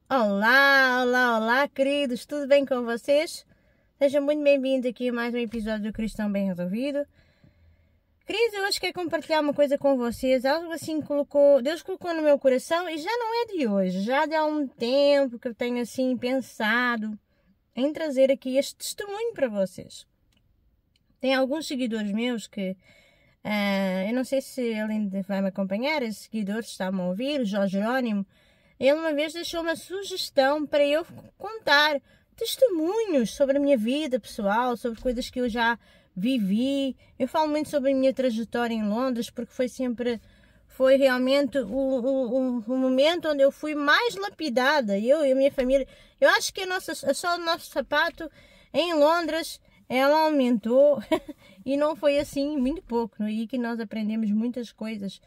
Olá, queridos, tudo bem com vocês? Sejam muito bem-vindos aqui a mais um episódio do Cristão Bem Resolvido. Queridos, eu hoje quero compartilhar uma coisa com vocês, algo assim Deus colocou no meu coração e já não é de hoje, já de há um tempo que eu tenho assim pensado em trazer aqui este testemunho para vocês. Tem alguns seguidores meus que, eu não sei se ele ainda vai me acompanhar, esse seguidor está-me a ouvir, o Jorge Jerónimo. Ele uma vez deixou uma sugestão para eu contar testemunhos sobre a minha vida pessoal, sobre coisas que eu já vivi. Eu falo muito sobre a minha trajetória em Londres, porque foi realmente o momento onde eu fui mais lapidada, eu e a minha família. Eu acho que a sola do nosso sapato em Londres, ela aumentou e não foi assim muito pouco. Não é aí que nós aprendemos muitas coisas.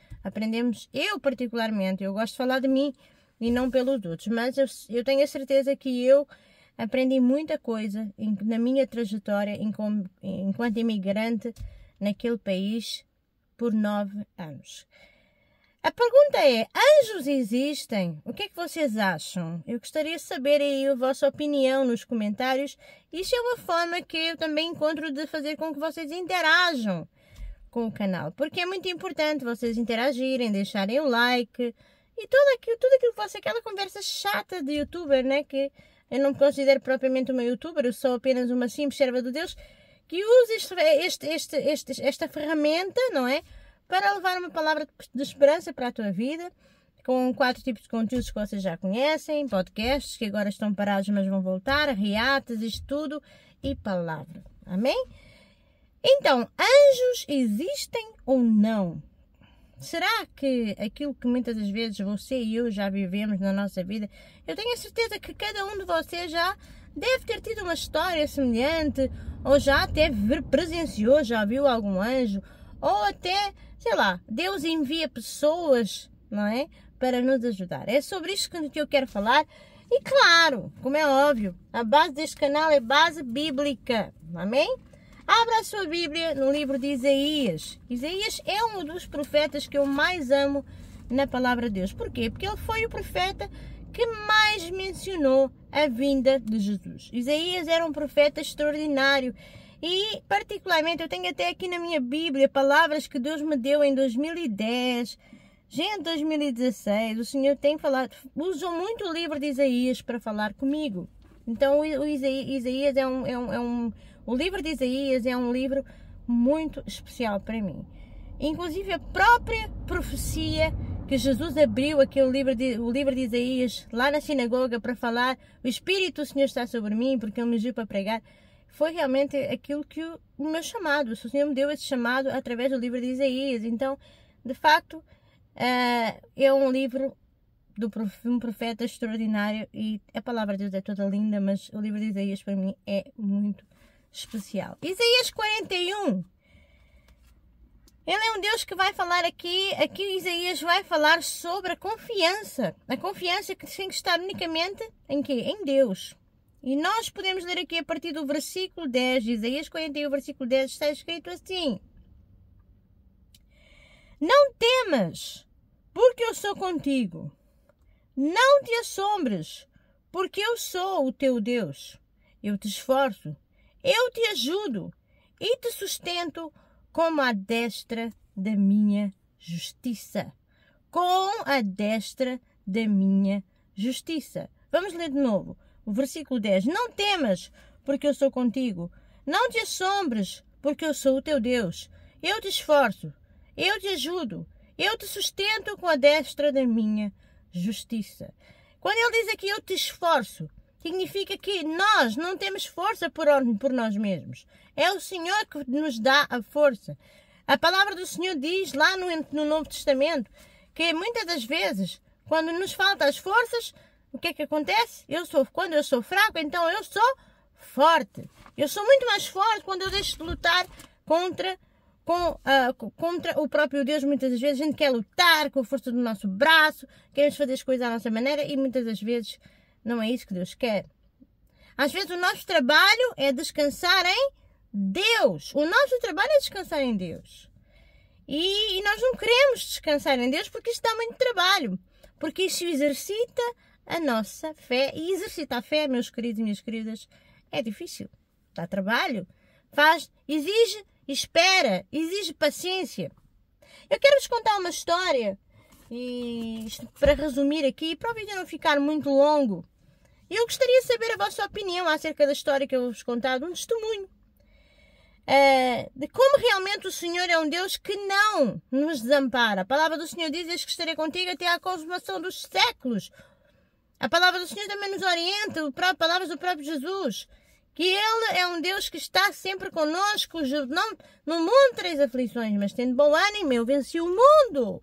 Eu particularmente, eu gosto de falar de mim e não pelos outros, mas eu tenho a certeza que eu aprendi muita coisa na minha trajetória enquanto imigrante naquele país por 9 anos. A pergunta é, anjos existem? O que é que vocês acham? Eu gostaria de saber aí a vossa opinião nos comentários. Isso é uma forma que eu também encontro de fazer com que vocês interajam com o canal, porque é muito importante vocês interagirem, deixarem o like e tudo aquilo que aquela conversa chata de youtuber, né? Que eu não me considero propriamente uma youtuber, eu sou apenas uma simples serva de Deus que usa esta ferramenta, não é? Para levar uma palavra de esperança para a tua vida, com 4 tipos de conteúdos que vocês já conhecem, podcasts que agora estão parados mas vão voltar, reatas, estudo e palavra. Amém? Então, anjos existem ou não? Será que aquilo que muitas das vezes você e eu já vivemos na nossa vida, eu tenho a certeza que cada um de vocês já deve ter tido uma história semelhante, ou já até presenciou, já viu algum anjo, ou até, sei lá, Deus envia pessoas, não é, para nos ajudar. É sobre isso que eu quero falar. E claro, como é óbvio, a base deste canal é base bíblica, amém? Abra a sua Bíblia no livro de Isaías. Isaías é um dos profetas que eu mais amo na palavra de Deus. Porquê? Porque ele foi o profeta que mais mencionou a vinda de Jesus. Isaías era um profeta extraordinário. E, particularmente, eu tenho até aqui na minha Bíblia palavras que Deus me deu em 2010. Gente, 2016, o Senhor tem falado, usou muito o livro de Isaías para falar comigo. Então, Isaías o livro de Isaías é um livro muito especial para mim. Inclusive, a própria profecia que Jesus abriu o livro de Isaías lá na sinagoga para falar, o Espírito do Senhor está sobre mim, porque Ele me ungiu para pregar, foi realmente aquilo que o meu chamado, o Senhor me deu esse chamado através do livro de Isaías. Então, de facto, é um livro de um profeta extraordinário e a palavra de Deus é toda linda, mas o livro de Isaías para mim é muito especial. Isaías 41. Ele é um Deus que vai falar aqui Isaías vai falar sobre a confiança que tem que estar unicamente em quê? Em Deus. E nós podemos ler aqui a partir do versículo 10, Isaías 41, versículo 10, está escrito assim: Não temas, porque eu sou contigo. Não te assombres, porque eu sou o teu Deus. Eu te esforço, eu te ajudo e te sustento com a destra da minha justiça. Com a destra da minha justiça. Vamos ler de novo. O versículo 10. Não temas, porque eu sou contigo. Não te assombres, porque eu sou o teu Deus. Eu te esforço, eu te ajudo, eu te sustento com a destra da minha justiça. Quando ele diz aqui eu te esforço, significa que nós não temos força por nós mesmos. É o Senhor que nos dá a força. A palavra do Senhor diz lá no Novo Testamento que muitas das vezes, quando nos faltam as forças, o que é que acontece? Quando eu sou fraco, então eu sou forte. Eu sou muito mais forte quando eu deixo de lutar contra o próprio Deus. Muitas das vezes a gente quer lutar com a força do nosso braço, queremos fazer as coisas à nossa maneira e muitas das vezes não é isso que Deus quer. Às vezes o nosso trabalho é descansar em Deus. O nosso trabalho é descansar em Deus. E nós não queremos descansar em Deus porque isso dá muito trabalho. Porque isso exercita a nossa fé. E exercitar a fé, meus queridos e minhas queridas, é difícil. Dá trabalho, exige espera, exige paciência. Eu quero-vos contar uma história, e isto para resumir aqui, para o vídeo não ficar muito longo. Eu gostaria de saber a vossa opinião acerca da história que eu vos contado, um testemunho. De como realmente o Senhor é um Deus que não nos desampara. A palavra do Senhor diz: eis que estarei contigo até à consumação dos séculos. A palavra do Senhor também nos orienta, palavras do próprio Jesus, que Ele é um Deus que está sempre conosco. No mundo tereis aflições, mas tendo bom ânimo, eu venci o mundo.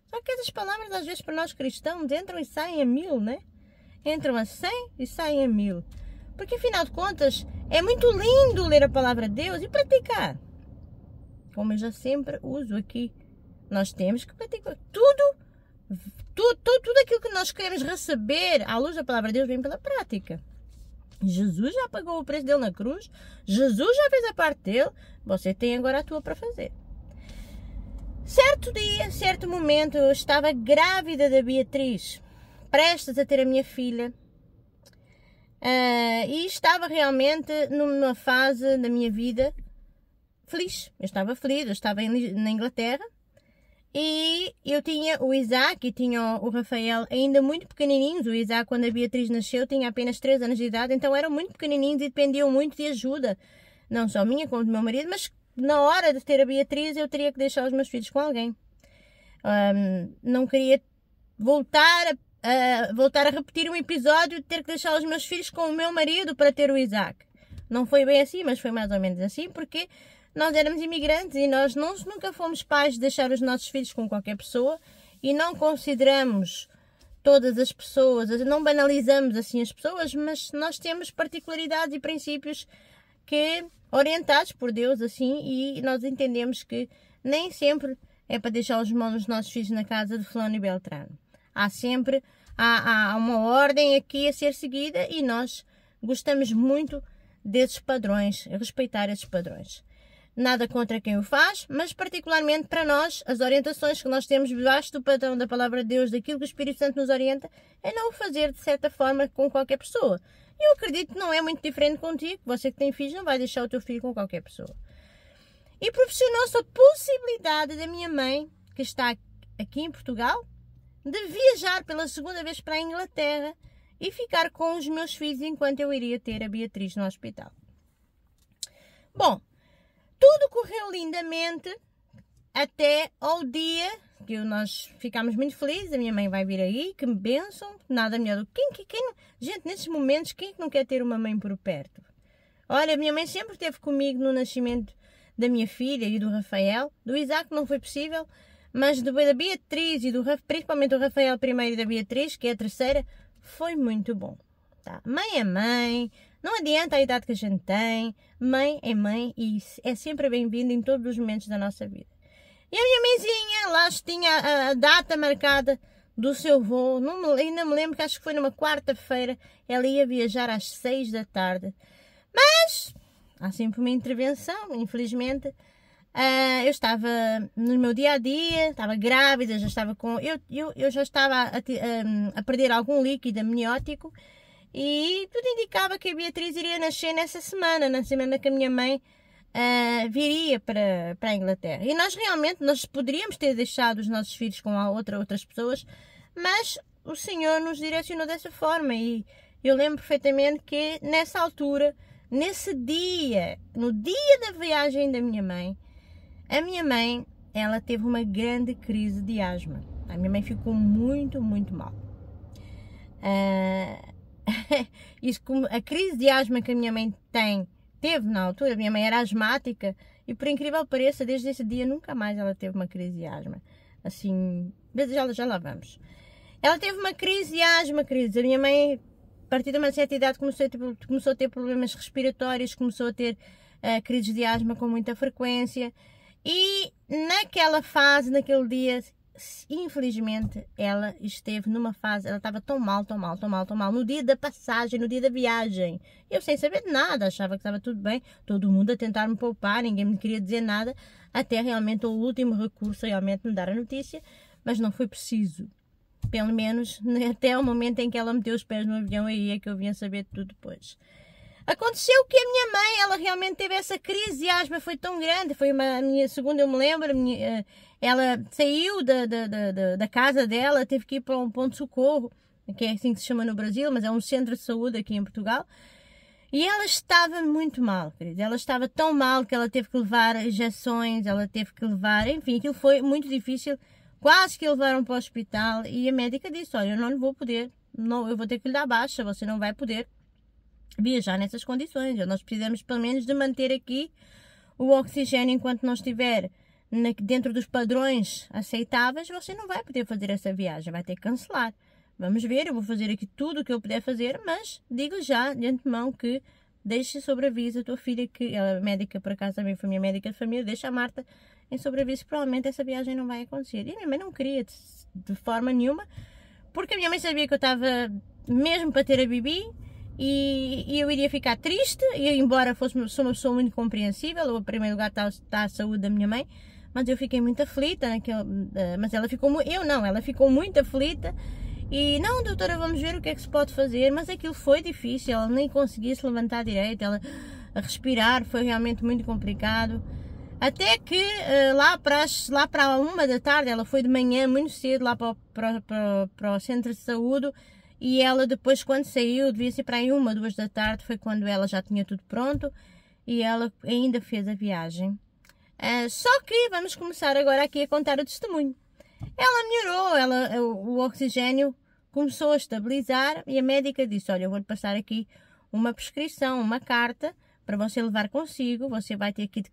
Só que essas palavras, às vezes, para nós cristãos, entram e saem a 1000, né? Entram a 100 e saem a 1000. Porque, afinal de contas, é muito lindo ler a palavra de Deus e praticar. Como eu já sempre uso aqui, nós temos que praticar. Tudo aquilo que nós queremos receber à luz da palavra de Deus vem pela prática. Jesus já pagou o preço dele na cruz. Jesus já fez a parte dele. Você tem agora a tua para fazer. Certo dia, certo momento, eu estava grávida da Beatriz, prestes a ter a minha filha. E estava realmente numa fase da minha vida feliz. Eu estava feliz, eu estava na Inglaterra e eu tinha o Isaac e tinha o Rafael ainda muito pequenininhos. O Isaac, quando a Beatriz nasceu, tinha apenas 3 anos de idade, então eram muito pequenininhos e dependiam muito de ajuda, não só minha como do meu marido, mas na hora de ter a Beatriz eu teria que deixar os meus filhos com alguém. Não queria voltar a repetir um episódio de ter que deixar os meus filhos com o meu marido para ter o Isaac. Não foi bem assim, mas foi mais ou menos assim, porque nós éramos imigrantes e nós nunca fomos pais de deixar os nossos filhos com qualquer pessoa e não consideramos todas as pessoas, não banalizamos assim as pessoas, mas nós temos particularidades e princípios que orientados por Deus assim, e nós entendemos que nem sempre é para deixar os nossos filhos na casa de fulano e beltrano. Há uma ordem aqui a ser seguida e nós gostamos muito desses padrões, respeitar esses padrões. Nada contra quem o faz, mas particularmente para nós, as orientações que nós temos debaixo do padrão da palavra de Deus, daquilo que o Espírito Santo nos orienta, é não o fazer de certa forma com qualquer pessoa. Eu acredito que não é muito diferente contigo. Você que tem filhos não vai deixar o teu filho com qualquer pessoa. E proporcionou-se a possibilidade da minha mãe, que está aqui em Portugal, de viajar pela segunda vez para a Inglaterra e ficar com os meus filhos enquanto eu iria ter a Beatriz no hospital. Bom, tudo correu lindamente até ao dia que nós ficámos muito felizes. A minha mãe vai vir aí, que me bençam, nada melhor do que gente, nesses momentos, quem é que não quer ter uma mãe por perto? Olha, a minha mãe sempre esteve comigo no nascimento da minha filha e do Rafael. Do Isaac não foi possível, mas da Beatriz e principalmente do Rafael primeiro e da Beatriz, que é a terceira, foi muito bom. Tá? Mãe é mãe, não adianta a idade que a gente tem, mãe é mãe e é sempre bem-vinda em todos os momentos da nossa vida. E a minha mãezinha lá tinha a data marcada do seu voo, ainda me lembro que acho que foi numa quarta-feira, ela ia viajar às 6 da tarde. Mas há sempre uma intervenção, infelizmente. Eu estava no meu dia-a-dia, estava grávida, já estava com... Eu já estava a perder algum líquido amniótico e tudo indicava que a Beatriz iria nascer nessa semana, na semana que a minha mãe viria para a Inglaterra. E nós poderíamos ter deixado os nossos filhos com outras pessoas, mas o Senhor nos direcionou dessa forma. E eu lembro perfeitamente que nessa altura, nesse dia, no dia da viagem da minha mãe, a minha mãe, ela teve uma grande crise de asma. A minha mãe ficou muito, muito mal. A crise de asma que a minha mãe teve na altura, a minha mãe era asmática e, por incrível que pareça, desde esse dia nunca mais ela teve uma crise de asma. Assim, já lá vamos. Ela teve uma crise de asma, a minha mãe, a partir de uma certa idade, começou a ter problemas respiratórios, começou a ter crises de asma com muita frequência. E naquela fase, naquele dia, infelizmente, ela esteve numa fase, ela estava tão mal, no dia da passagem, no dia da viagem. Eu sem saber de nada, achava que estava tudo bem, todo mundo a tentar me poupar, ninguém me queria dizer nada, até realmente o último recurso, realmente me dar a notícia, mas não foi preciso. Pelo menos até o momento em que ela meteu os pés no avião, aí é que eu vinha saber tudo depois. Aconteceu que a minha mãe, ela realmente teve essa crise de asma, foi tão grande, foi a minha, segundo eu me lembro, ela saiu da casa dela, teve que ir para um ponto-socorro, que é assim que se chama no Brasil, mas é um centro de saúde aqui em Portugal, e ela estava muito mal, querida. Ela estava tão mal que ela teve que levar injeções, ela teve que levar, enfim, aquilo foi muito difícil, quase que a levaram para o hospital, e a médica disse, olha, eu não lhe vou poder, não, eu vou ter que lhe dar baixa, você não vai poder viajar nessas condições. Nós precisamos pelo menos de manter aqui o oxigênio enquanto não estiver dentro dos padrões aceitáveis. Você não vai poder fazer essa viagem, vai ter que cancelar. Vamos ver, eu vou fazer aqui tudo o que eu puder fazer, mas digo já de antemão que deixe sobreaviso a tua filha, que ela é médica, por acaso também foi minha médica de família, deixa a Marta em sobreaviso, que provavelmente essa viagem não vai acontecer. E a minha mãe não queria de forma nenhuma, porque a minha mãe sabia que eu estava mesmo para ter a Bibi, e eu iria ficar triste, e embora sou uma pessoa muito compreensível, em primeiro lugar está a saúde da minha mãe, mas eu fiquei muito aflita, mas ela ficou muito aflita, e não, doutora, vamos ver o que é que se pode fazer, mas aquilo foi difícil, ela nem conseguia se levantar direito, ela a respirar foi realmente muito complicado, até que lá para 1 da tarde, ela foi de manhã muito cedo lá para o centro de saúde. E ela depois, quando saiu, devia ser para aí 1, 2 da tarde, foi quando ela já tinha tudo pronto e ela ainda fez a viagem. Só que vamos começar agora aqui a contar o testemunho. Ela melhorou, o oxigênio começou a estabilizar e a médica disse, olha, eu vou-lhe passar aqui uma prescrição, uma carta para você levar consigo, você vai ter que,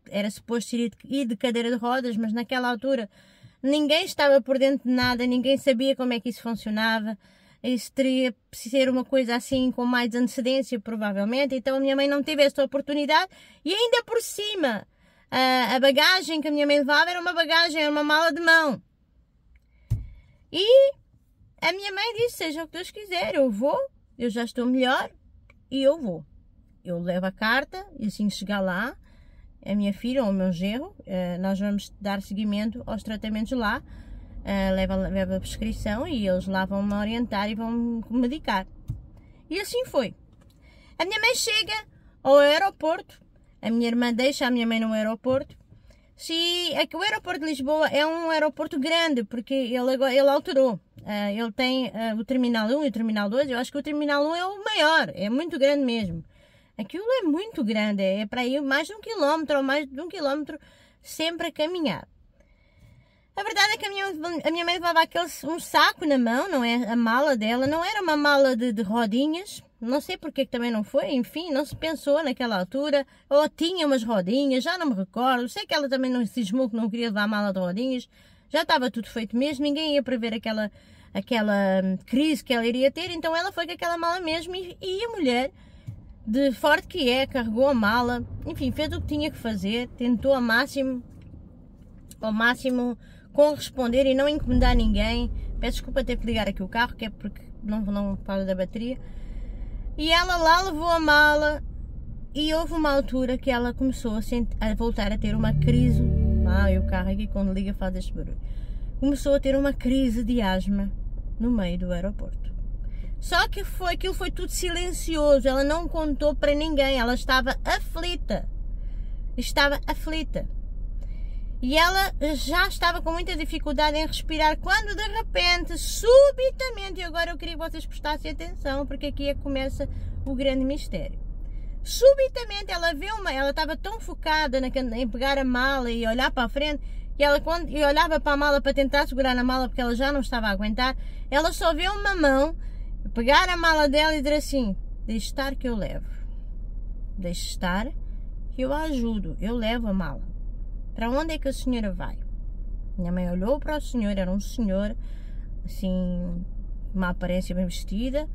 era suposto ir de cadeira de rodas, mas naquela altura ninguém estava por dentro de nada, ninguém sabia como é que isso funcionava. Isso teria de ser uma coisa assim com mais antecedência, provavelmente. Então a minha mãe não teve essa oportunidade. E ainda por cima, a bagagem que a minha mãe levava era uma mala de mão. E a minha mãe disse, seja o que Deus quiser, eu vou, eu já estou melhor e eu vou. Eu levo a carta e assim que chegar lá, a minha filha ou o meu genro, nós vamos dar seguimento aos tratamentos lá. Leva a prescrição e eles lá vão-me orientar e vão-me medicar. E assim foi. A minha mãe chega ao aeroporto, a minha irmã deixa a minha mãe no aeroporto. O aeroporto de Lisboa é um aeroporto grande, porque ele alterou. Ele tem o Terminal 1 e o Terminal 2, eu acho que o Terminal 1 é o maior, é muito grande mesmo. Aquilo é muito grande, é para ir mais de 1 quilómetro ou mais de 1 quilómetro sempre a caminhar. A verdade é que a minha mãe levava um saco na mão, não é? A mala dela não era uma mala de rodinhas, não sei porque que também não foi, enfim, não se pensou naquela altura, ou tinha umas rodinhas, já não me recordo, sei que ela também não se cismou que não queria levar a mala de rodinhas, já estava tudo feito mesmo, ninguém ia prever aquela crise que ela iria ter, então ela foi com aquela mala mesmo e a mulher, de forte que é, carregou a mala, enfim, fez o que tinha que fazer, tentou ao máximo corresponder e não incomodar ninguém. Peço desculpa ter que ligar aqui o carro, que é porque não para da bateria. E ela lá levou a mala e houve uma altura que ela começou a voltar a ter uma crise. E o carro aqui quando liga faz este barulho. Começou a ter uma crise de asma no meio do aeroporto. Só que aquilo foi tudo silencioso, ela não contou para ninguém, ela estava aflita. E ela já estava com muita dificuldade em respirar, quando de repente, subitamente, e agora eu queria que vocês prestassem atenção, porque aqui é que começa o grande mistério. Subitamente ela estava tão focada em pegar a mala e olhar para a frente, que ela quando olhava para a mala para tentar segurar na mala, porque ela já não estava a aguentar, ela só vê uma mão pegar a mala dela e dizer assim, deixe estar que eu levo. Deixe estar que eu a ajudo, eu levo a mala. Para onde é que a senhora vai? Minha mãe olhou para o senhor, era um senhor, assim, uma aparência bem vestida,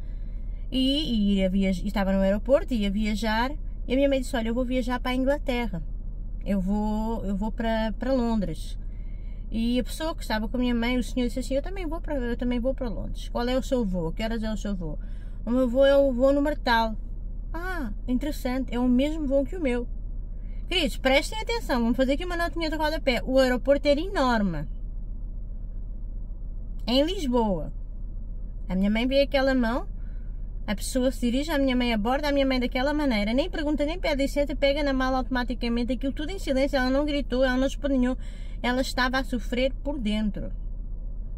e estava no aeroporto, ia viajar, e a minha mãe disse, olha, eu vou viajar para a Inglaterra, eu vou para Londres. E a pessoa que estava com a minha mãe, o senhor disse assim, eu também vou para Londres. Qual é o seu voo? Que horas é o seu voo? O meu voo é o voo número tal. Interessante, é o mesmo voo que o meu. Queridos, prestem atenção, vamos fazer aqui uma notinha de rodapé. O aeroporto era enorme. em Lisboa. A minha mãe vê aquela mão, a pessoa se dirige à minha mãe, aborda a minha mãe daquela maneira, nem pergunta, nem pede licença, pega na mala automaticamente, aquilo tudo em silêncio, ela não gritou, ela não esperneou, ela estava a sofrer por dentro.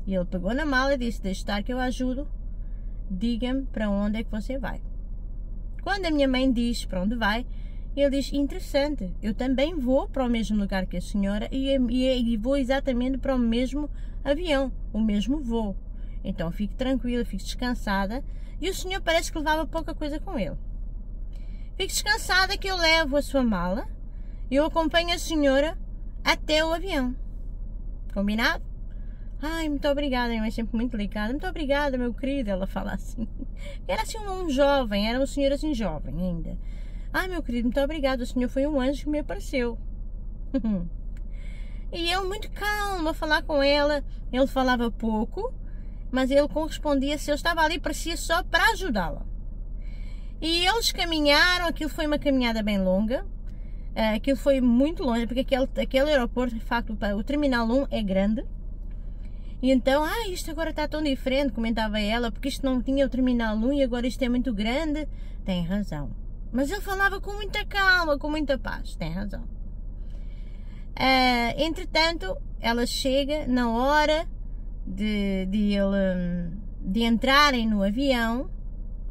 E ele pegou na mala e disse, deixe estar que eu ajudo, diga-me para onde é que você vai. Quando a minha mãe diz para onde vai, ele diz, interessante, eu também vou para o mesmo lugar que a senhora e vou exatamente para o mesmo avião, o mesmo voo. Então fique tranquila, fique descansada. E o senhor parece que levava pouca coisa com ele. Fique descansada que eu levo a sua mala e eu acompanho a senhora até o avião. Combinado? Ai, muito obrigada, minha mãe é sempre muito delicada. Muito obrigada, meu querido, ela fala assim. Era assim um jovem, era um senhor assim jovem ainda. Ai, meu querido, muito obrigado, o senhor foi um anjo que me apareceu. E eu muito calma a falar com ela, ele falava pouco, mas ele correspondia, se eu estava ali, parecia só para ajudá-la. E eles caminharam, aquilo foi uma caminhada bem longa, aquilo foi muito longe, porque aquele aeroporto, de facto, o Terminal 1 é grande. E então, isto agora está tão diferente, comentava ela, porque isto não tinha o Terminal 1 e agora isto é muito grande. Tem razão. Mas ele falava com muita calma, com muita paz. Tem razão. Entretanto, ela chega na hora de entrarem no avião.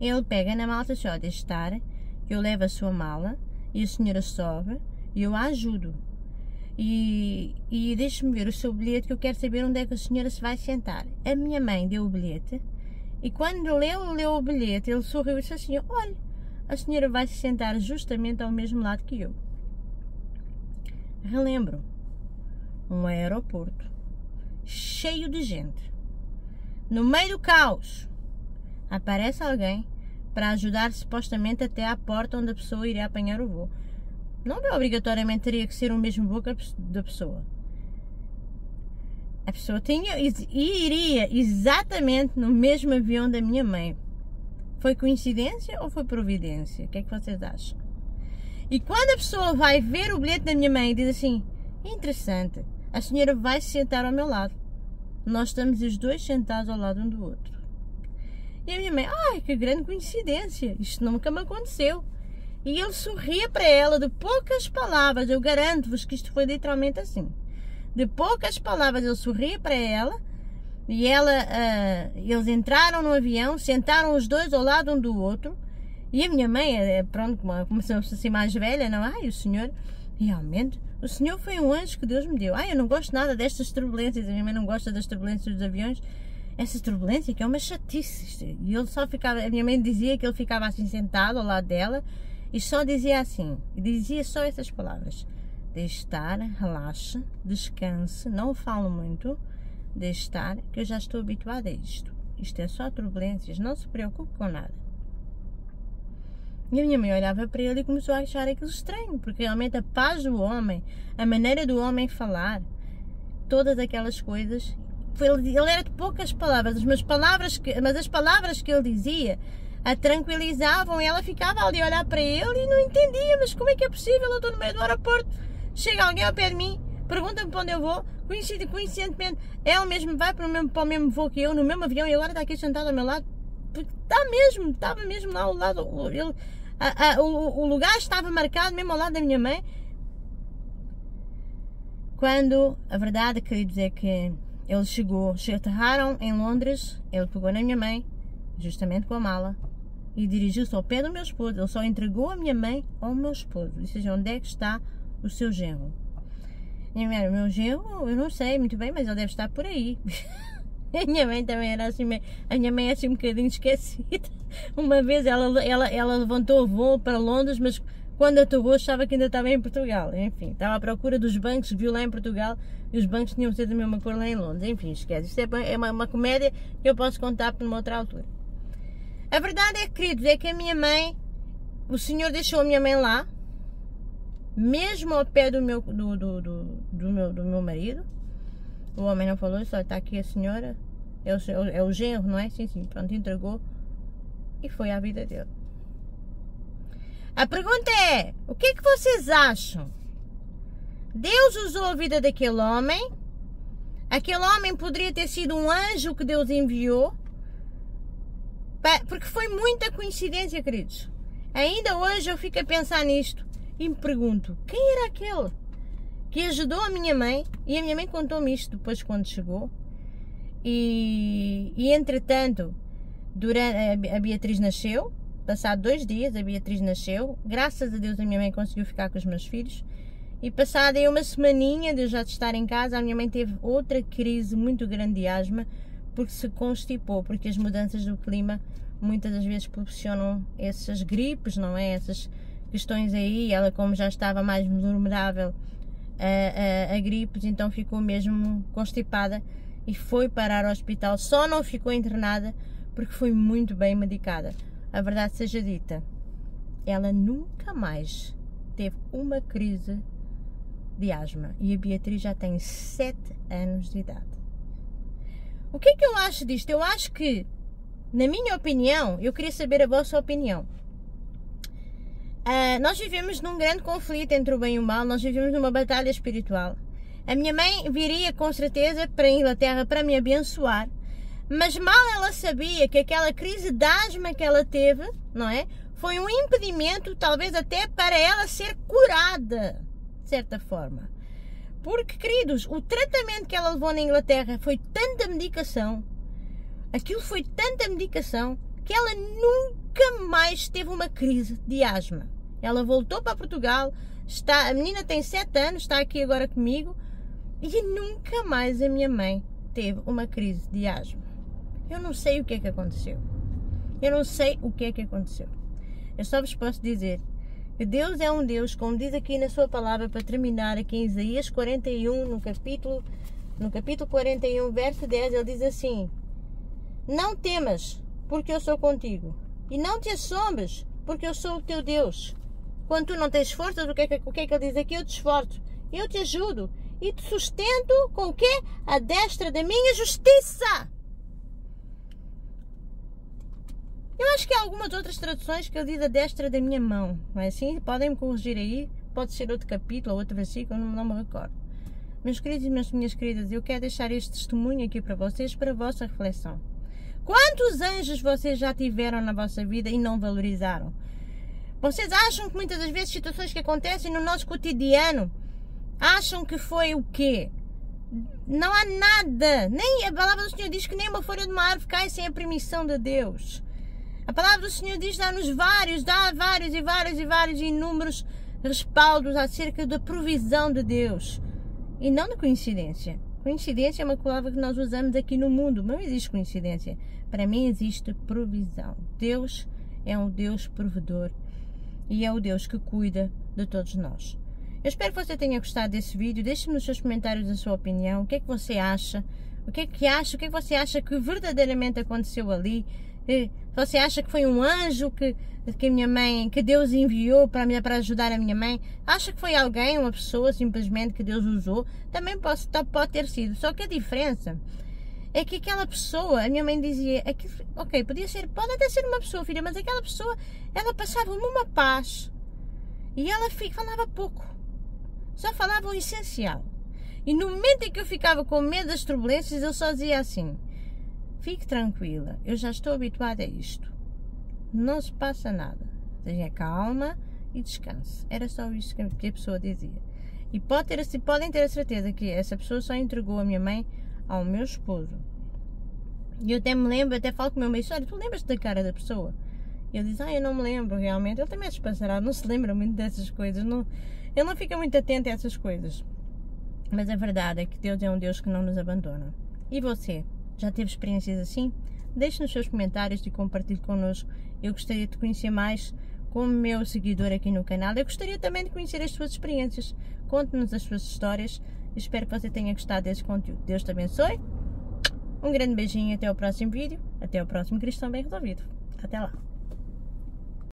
Ele pega na mala, só deixa estar, eu levo a sua mala e a senhora sobe e eu a ajudo. E deixe-me ver o seu bilhete, que eu quero saber onde é que a senhora se vai sentar. A minha mãe deu o bilhete e quando leu o bilhete, ele sorriu e disse assim, olha, a senhora vai se sentar justamente ao mesmo lado que eu. Relembro, um aeroporto cheio de gente. No meio do caos, aparece alguém para ajudar supostamente até à porta onde a pessoa iria apanhar o voo. Não obrigatoriamente teria que ser o mesmo voo da pessoa. A pessoa iria exatamente no mesmo avião da minha mãe. Foi coincidência ou foi providência? O que é que vocês acham? E quando a pessoa vai ver o bilhete da minha mãe e diz assim, interessante, a senhora vai se sentar ao meu lado. Nós estamos os dois sentados ao lado um do outro. E a minha mãe, que grande coincidência, isto nunca me aconteceu. E ele sorria para ela de poucas palavras, eu garanto-vos que isto foi literalmente assim. De poucas palavras ele sorria para ela e eles entraram no avião, sentaram os dois ao lado um do outro. E a minha mãe, pronto, começou-se assim mais velha, não? O senhor, realmente, o senhor foi um anjo que Deus me deu. Eu não gosto nada destas turbulências, a minha mãe não gosta das turbulências dos aviões. Essa turbulência que é uma chatice. E ele só ficava, a minha mãe dizia que ele ficava assim sentado ao lado dela e só dizia assim, dizia só essas palavras. Deixe estar, relaxe, descanse, não falo muito, deixe estar, que eu já estou habituada a isto. Isto é só turbulências, não se preocupe com nada. E a minha mãe olhava para ele e começou a achar aquilo estranho, porque realmente a paz do homem, a maneira do homem falar, todas aquelas coisas, ele era de poucas palavras, mas as palavras que ele dizia a tranquilizavam e ela ficava ali a olhar para ele e não entendia, mas como é que é possível? Eu estou no meio do aeroporto, chega alguém ao pé de mim, pergunta-me para onde eu vou, coincidentemente, ela mesmo vai para o mesmo voo que eu, no mesmo avião, e agora está aqui sentado ao meu lado, porque estava mesmo lá ao lado, o lugar estava marcado mesmo ao lado da minha mãe. Quando, a verdade, queridos, é que ele aterraram em Londres, ele pegou na minha mãe, justamente com a mala, e dirigiu-se ao pé do meu esposo. Ele só entregou a minha mãe ao meu esposo. Disse, onde é que está o seu genro? E o meu genro, eu não sei muito bem, mas ele deve estar por aí. A minha mãe também era assim, a minha mãe é assim um bocadinho esquecida. Uma vez ela levantou o voo para Londres, mas quando aterrou achava que ainda estava em Portugal. Enfim, estava à procura dos bancos, viu lá em Portugal e os bancos tinham sido da mesma cor lá em Londres. Enfim, esquece. Isto é uma comédia que eu posso contar por uma outra altura. A verdade é, queridos, é que a minha mãe, o senhor deixou a minha mãe lá, mesmo ao pé do meu marido. O homem não falou, só está aqui a senhora, é o genro, não é? Sim, pronto, entregou e foi à vida dele. A pergunta é, o que é que vocês acham? Deus usou a vida daquele homem, Aquele homem poderia ter sido um anjo que Deus enviou, porque foi muita coincidência, queridos. Ainda hoje eu fico a pensar nisto e me pergunto, quem era aquele que ajudou a minha mãe? E a minha mãe contou-me isto depois quando chegou. E entretanto, a Beatriz nasceu. Passado 2 dias a Beatriz nasceu. Graças a Deus a minha mãe conseguiu ficar com os meus filhos. E passada uma semaninha de eu já estar em casa, a minha mãe teve outra crise muito grande de asma, porque se constipou, porque as mudanças do clima muitas das vezes proporcionam essas gripes, não é? Essas questões aí. Ela, como já estava mais vulnerável a gripes, então ficou mesmo constipada e foi parar ao hospital. Só não ficou internada porque foi muito bem medicada. A verdade seja dita, ela nunca mais teve uma crise de asma. E a Beatriz já tem 7 anos de idade. O que é que eu acho disto? Eu acho que, na minha opinião, eu queria saber a vossa opinião. Nós vivemos num grande conflito entre o bem e o mal. Nós vivemos numa batalha espiritual. A minha mãe viria com certeza para a Inglaterra para me abençoar, mas mal ela sabia que aquela crise de asma que ela teve, não é? Foi um impedimento, talvez até para ela ser curada, de certa forma. Porque, queridos, o tratamento que ela levou na Inglaterra foi tanta medicação, aquilo foi tanta medicação, que ela nunca mais teve uma crise de asma. Ela voltou para Portugal, a menina tem 7 anos, está aqui agora comigo, e nunca mais a minha mãe teve uma crise de asma. Eu não sei o que é que aconteceu. Eu não sei o que é que aconteceu. Eu só vos posso dizer que Deus é um Deus, como diz aqui na sua palavra, para terminar aqui em Isaías 41, no capítulo 41, verso 10, ele diz assim: não temas, porque eu sou contigo, e não te assombres, porque eu sou o teu Deus. Quando tu não tens forças, o que é que ele diz aqui? Eu te esforço, eu te ajudo, e te sustento com o quê? A destra da minha justiça. Eu acho que há algumas outras traduções que ele diz a destra da minha mão, não é assim? Podem me corrigir aí, pode ser outro capítulo ou outro versículo, não me recordo. Meus queridos e minhas queridas, eu quero deixar este testemunho aqui para vocês, para a vossa reflexão. Quantos anjos vocês já tiveram na vossa vida e não valorizaram? Vocês acham que muitas das vezes situações que acontecem no nosso cotidiano, acham que foi o quê? Não há nada, nem a palavra do Senhor diz que nem uma folha de uma árvore cai sem a permissão de Deus. A palavra do Senhor diz, dá vários e inúmeros respaldos acerca da provisão de Deus. E não de coincidência. Coincidência é uma palavra que nós usamos aqui no mundo. Não existe coincidência. Para mim existe provisão. Deus é um Deus provedor. E é o Deus que cuida de todos nós. Eu espero que você tenha gostado desse vídeo. Deixe-me nos seus comentários a sua opinião. O que é que você acha? O que é que você acha que verdadeiramente aconteceu ali? Você acha que foi um anjo que a minha mãe, que Deus enviou para ajudar a minha mãe? Acha que foi alguém, uma pessoa simplesmente que Deus usou? Também pode ter sido. Só que a diferença é que aquela pessoa, a minha mãe dizia, ok, pode até ser uma pessoa, filha, mas aquela pessoa, ela passava uma paz e ela falava pouco, só falava o essencial. E no momento em que eu ficava com medo das turbulências, eu só dizia assim: fique tranquila, eu já estou habituada a isto. Não se passa nada. Tenha calma e descanse. Era só isso que a pessoa dizia. E podem ter a certeza que essa pessoa só entregou a minha mãe ao meu esposo. E eu até me lembro, até falo com o meu marido: olha, tu lembras-te da cara da pessoa? E ele diz: eu não me lembro realmente. Ele também é despassarado, não se lembra muito dessas coisas. Ele não fica muito atento a essas coisas. Mas a verdade é que Deus é um Deus que não nos abandona. E você? Já teve experiências assim? Deixe nos seus comentários e compartilhe connosco. Eu gostaria de conhecer mais como meu seguidor aqui no canal. Eu gostaria também de conhecer as suas experiências. Conte-nos as suas histórias. Espero que você tenha gostado desse conteúdo. Deus te abençoe. Um grande beijinho. Até o próximo vídeo. Até o próximo Cristão Bem Resolvido. Até lá.